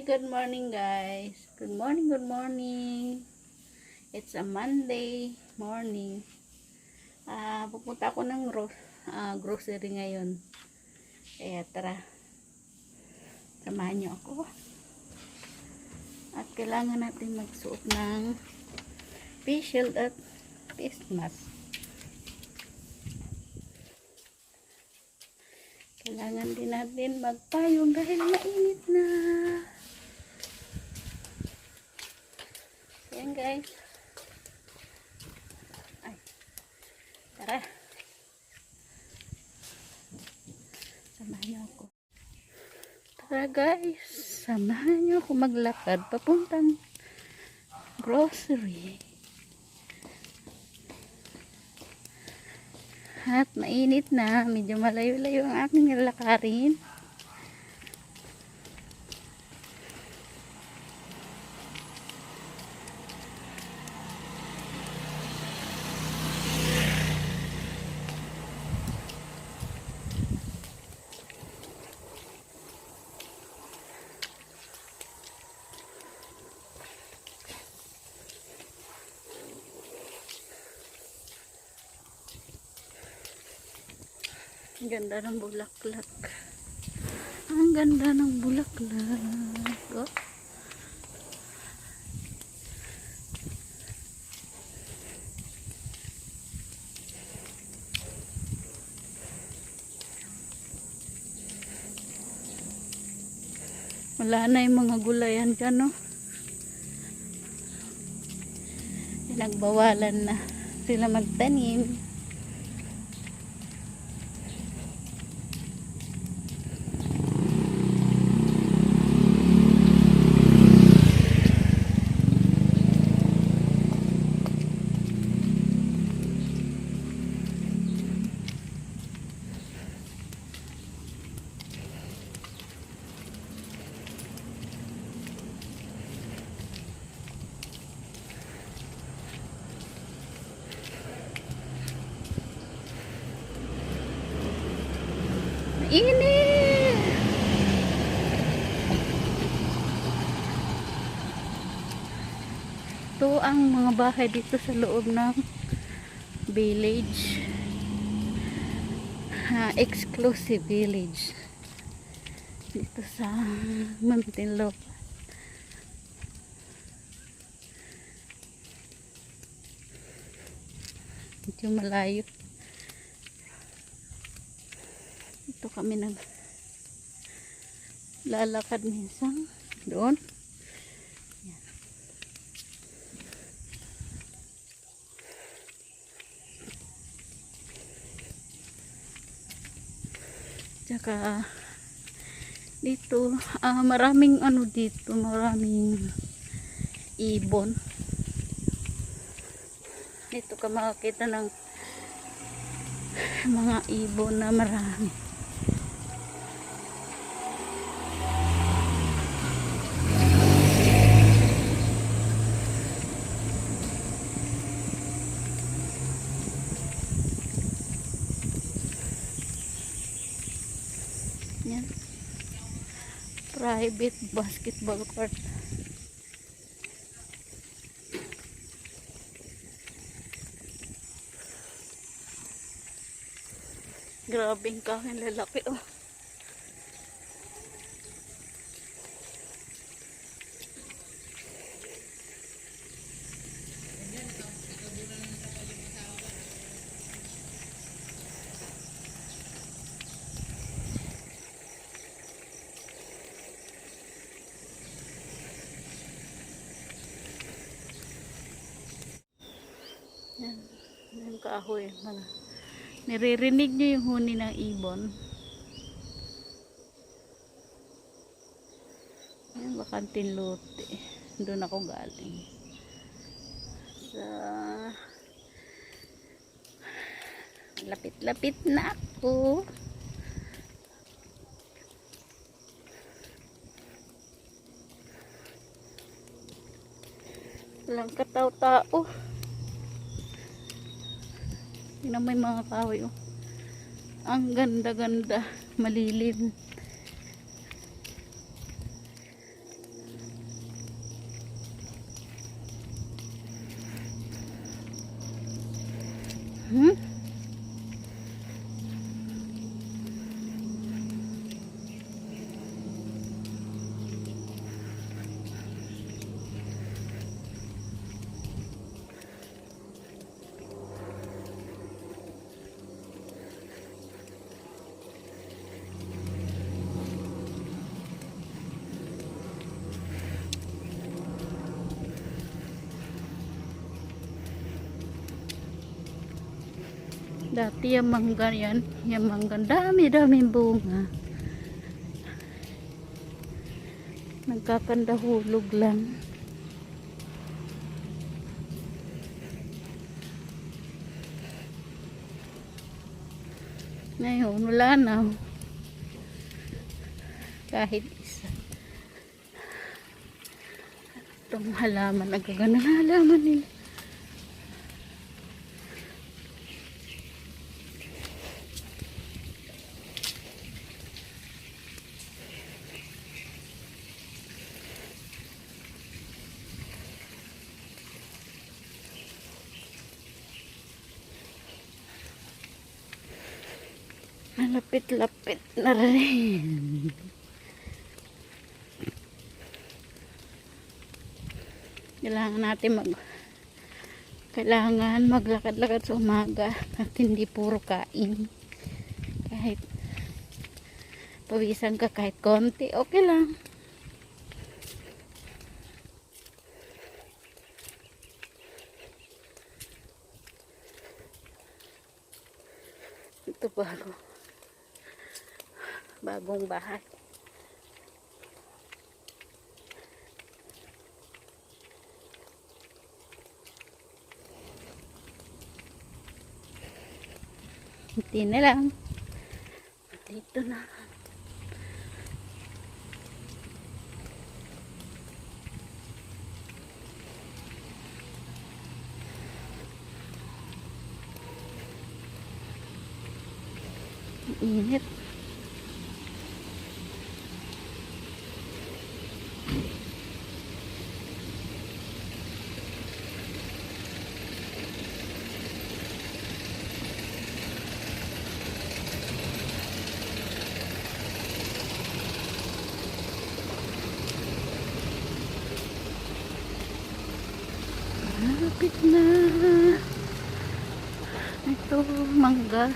Good morning guys. Good morning, good morning. It's a Monday morning. Pupunta ako ng grocery ngayon. Kaya tara, samahan niyo ako. At kailangan natin magsuot ng face shield at face mask. Kailangan din natin magpayong dahil mainit na. Ayan guys. Ay, tara. Samahan niyo ako. Tara guys, samahan niyo ako maglakad papuntang grocery. At mainit na, medyo malayo-layo ang aking lalakarin. Ang ganda ng bulaklak. Ang ganda ng bulaklak. Oh. Wala na yung mga gulayan dyan, no? Nagbawalan na sila magtanim. Init! Ito ang mga bahay dito sa loob ng village. Exclusive village. Dito sa Muntinlupa. Medyo malayo. Ito kami lalakad minsan doon. Yan. Tsaka dito maraming dito, maraming ibon. Dito ka makakita ng mga ibon na marami. Yan. Private basketball court. Grabing kahoy lalaki, oh. Yan, yung kahoy. Niririnig nyo yung huni ng ibon. Yan, Bakanting Lote. Doon ako galing. Lapit-lapit na ako. Walang katao-tao. Tingnan mo yung mga kahoy, oh. Ang ganda-ganda, malilim. Hmm? Dati yung mangga yan, yung mangga, dami-daming bunga. Nagkakandahulog lang. Ngayon, wala na. Kahit isa. Itong halaman, nagkaganda na halaman nila. Malapit-lapit na rin. Kailangan maglakad-lakad sa umaga at hindi puro kain. Kahit pawisan ka kahit konti, okay lang. Ito bagong bahay. Hindi na lang. Dito na. Init. Malapit na. Ito, mangga.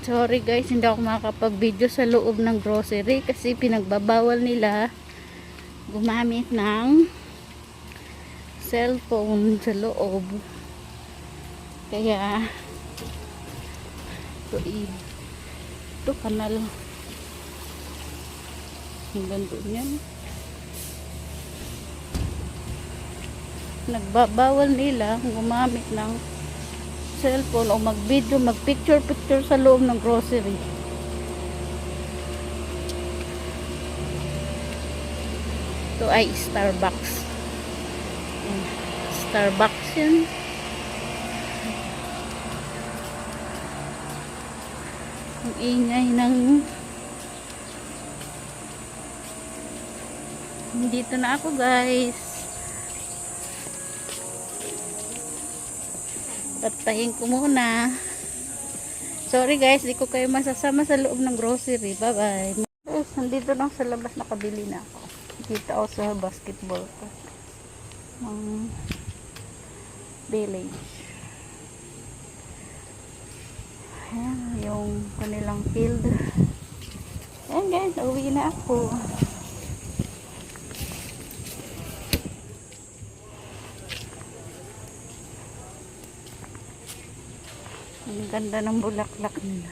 Sorry guys, hindi ako makakapag-video sa loob ng grocery kasi pinagbabawal nila gumamit ng cellphone sa loob. Kaya ito kanal hanggang doon yan. Nagbabawal nila gumamit ng cellphone o mag-video, mag-picture sa loob ng grocery. Ito ay Starbucks. Starbucks yan. Ang ingay ng dito na ako guys. Patayin ko muna. Sorry guys, di ko kayo masasama sa loob ng grocery. Bye bye. Guys, nandito lang sa labas, nakabili na ako. Dito ako sa basketball ko. Village. Ayan, yung kanilang field. Ayan guys, uwi na ako. Ang ganda ng bulaklak nila.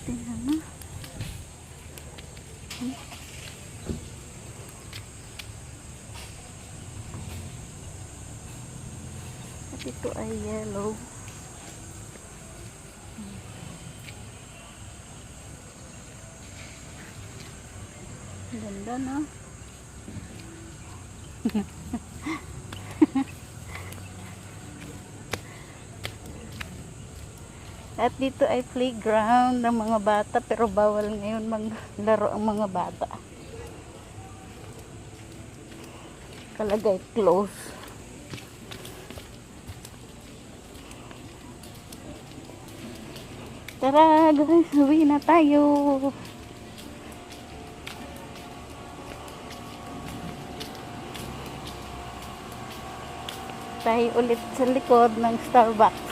Tingnan mo. At ito ay yellow. Ganda na. At dito ay playground ng mga bata, pero bawal ngayon maglaro ang mga bata. Kalagay close. Tara guys, uwi na tayo. Tayo ulit sa likod ng Starbucks.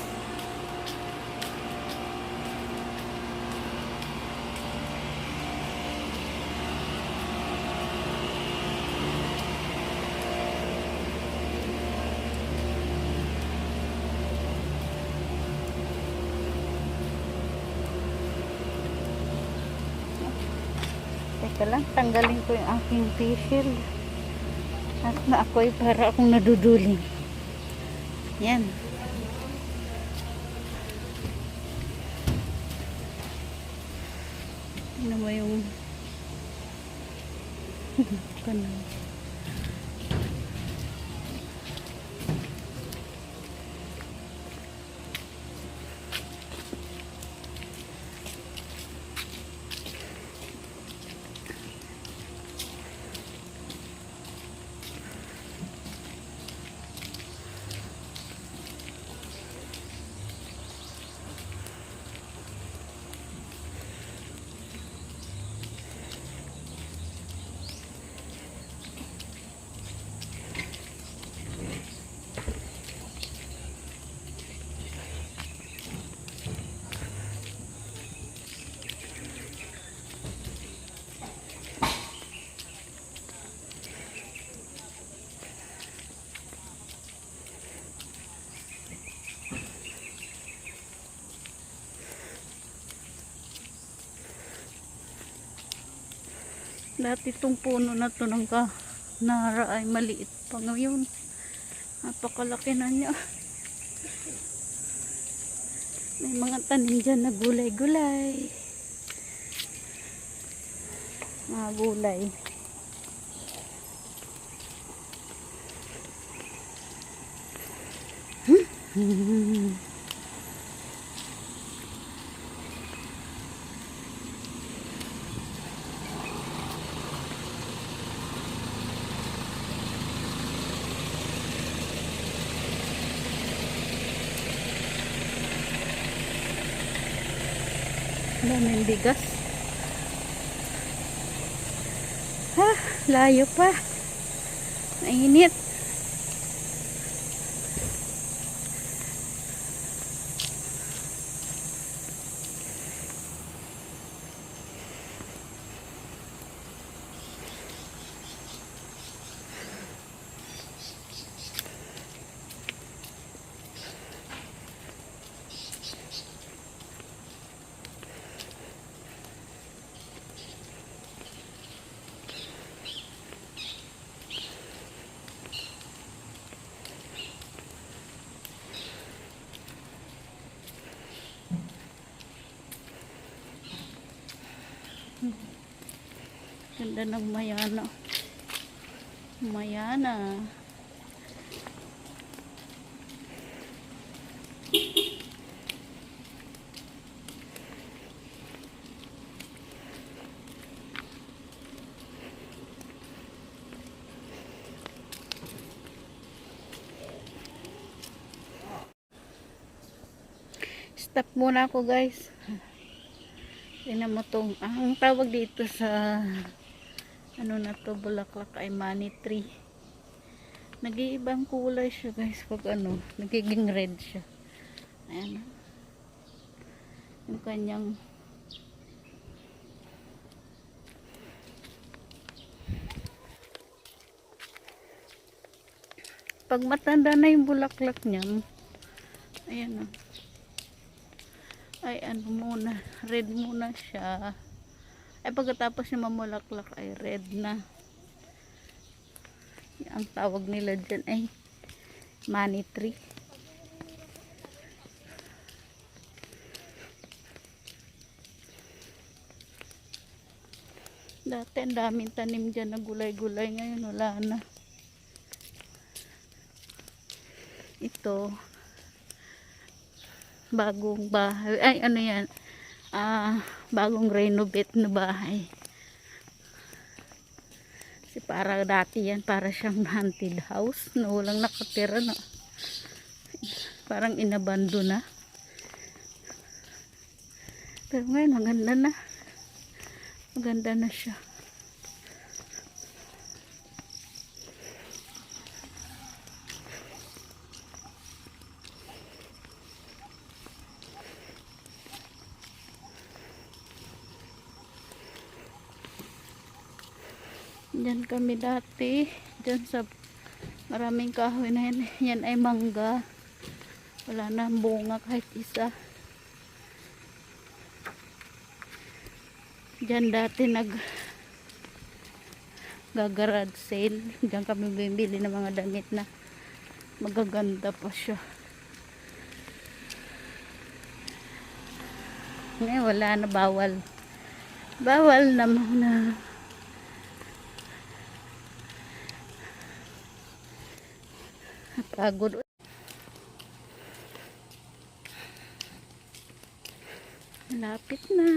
Teka lang, tanggalin ko yung aking face shield. At na ako'y para akong naduduling. Yan. Tingnan mo yung kanal. Dati itong puno na to ng kanara ay maliit pa ngayon. Napakalaki na niya. May mga tanim dyan na gulay-gulay. Mga gulay. Daming bigas. Ha, layo pa. Mainit. Ganda ng Mayana. Mayana. Stop muna ako guys. Tingnan mo tong, ang tawag dito sa ano na to, bulaklak ay money tree. Nag-iibang kulay siya guys pag ano, nagiging red siya. Ayan. Yung kanyang pag matanda na yung bulaklak niya, ayan o. Ay ano muna, red muna siya. Ay pagkatapos yung mamulaklak ay red na. Ang tawag nila dyan ay money tree. Dati ang daming tanim dyan na gulay-gulay, ngayon wala na. Ito bagong bahay. Ay, ano yan? Bagong renovate na bahay. Kasi para dati yan, para siyang haunted house na walang nakatira na. Parang inabando na. Pero ngayon, maganda na. Maganda na siya. Diyan kami dati. Diyan sa maraming kahoy na yan. Yan ay mangga. Wala na bunga kahit isa. Diyan dati gagarage sale. Diyan kami bibili ng mga damit na magaganda pa siya. Ngayon wala na, bawal. Bawal na muna. Pagod. Malapit na.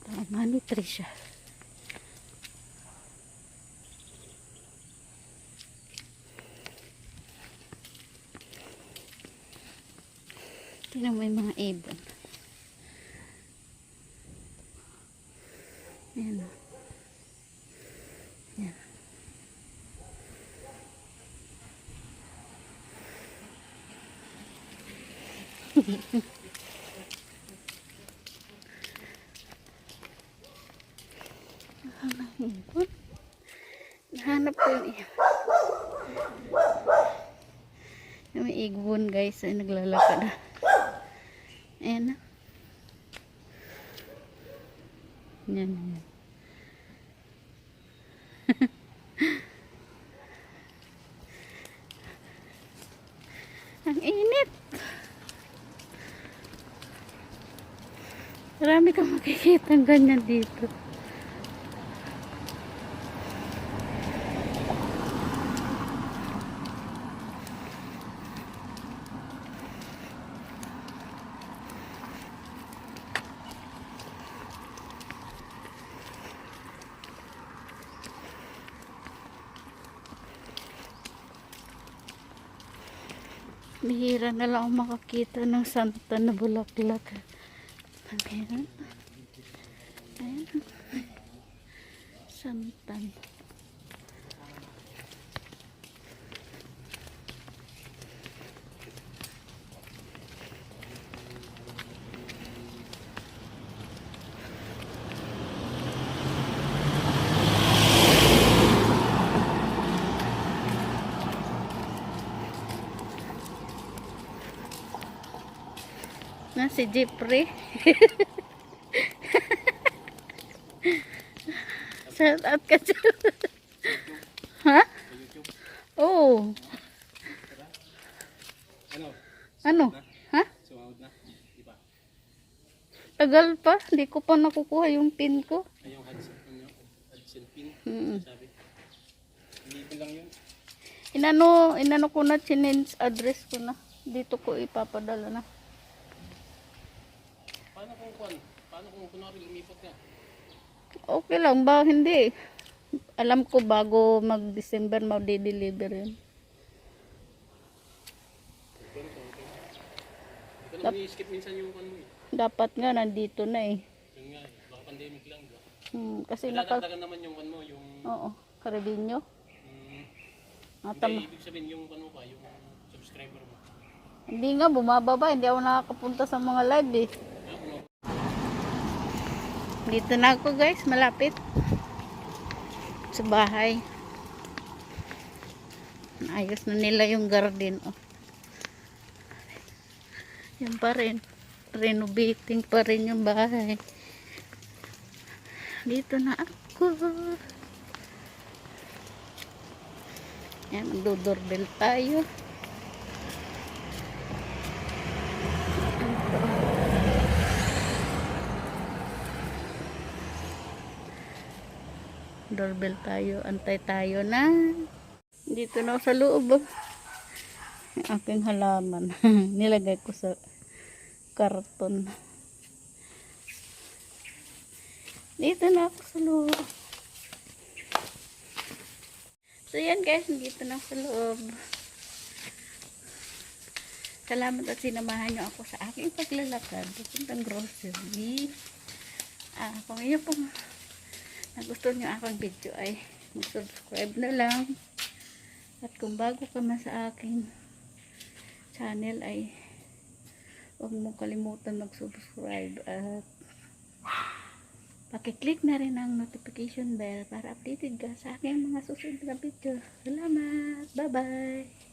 Tama ni Trisha. Tingnan mo yung mga ibon. Ayan. Ayan. Nahanap ko yung may igbon guys ay naglalakad. Ayan na. Yan. Ang init. Marami kang makikita ganyan dito. Bihira na lang ako makakita ng santan na bulaklak. Ayan. Ayan. Santan. Na si Jeffrey. Shout out ka dyan. Ha? Oo. Ano? Ha? Tagal pa. Hindi ko pa nakukuha yung pin ko. Yung Hudson pin. Sabi. Hindi lang yun. Inano ko na, chinens address ko na. Dito ko ipapadala na. Paano kung kunwari lumipat ka? Okay lang ba? Hindi. Alam ko bago mag-December mag-deliver yun. Ito na i-skip minsan yung ano eh. Dapat nga nandito na eh. Yung nga, baka pandemic lang ba? Kasi Nadadagdagan naman yung ano, yung... Oo, Caribinyo. Hindi, ibig sabihin yung ano pa, yung subscriber mo. Hindi nga, bumababa. Hindi ako nakakapunta sa mga live eh. Dito na ako guys, malapit sa bahay. Ayos na nila yung garden. Oh. Yan pa rin. Renovating pa rin yung bahay. Dito na ako. Yan, magdo-doorbell tayo. Doorbell tayo, antay tayo na Dito na ako sa loob. Oh. Yung aking halaman. Nilagay ko sa karton. Dito na ako sa loob. So yan guys, dito na ako sa loob. Salamat at sinamahan nyo ako sa aking paglalakad. Pupuntang grocery. Kung inyo pong nagustuhan nyo aking video ay mag-subscribe na lang. At kung bago ka na sa aking channel ay huwag mo kalimutan mag-subscribe at pakiclick na rin ang notification bell para updated ka sa aking mga susunod na video. Salamat! Bye-bye!